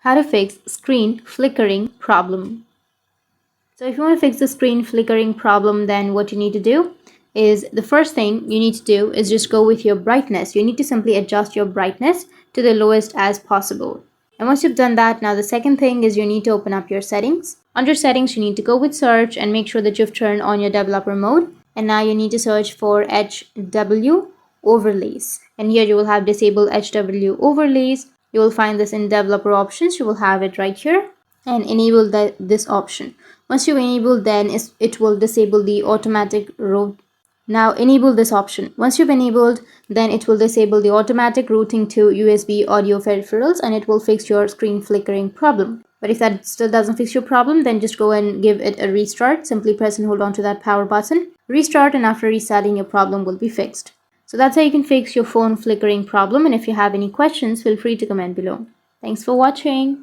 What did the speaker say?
How to fix screen flickering problem. So if you want to fix the screen flickering problem, then what you need to do is the first thing you need to do is just go with your brightness. You need to simply adjust your brightness to the lowest as possible. And once you've done that, now the second thing is you need to open up your settings. Under settings, you need to go with search and make sure that you've turned on your developer mode. And now you need to search for HW overlays. And here you will have disable HW overlays. You will find this in developer options. You will have it right here and enable this option. Once you enable, then it will disable the automatic route. Now enable this option. Once you've enabled, then it will disable the automatic routing to USB audio peripherals and it will fix your screen flickering problem. But if that still doesn't fix your problem, then just go and give it a restart. Simply press and hold on to that power button. Restart, and after restarting, your problem will be fixed. So that's how you can fix your phone flickering problem, and if you have any questions, feel free to comment below. Thanks for watching.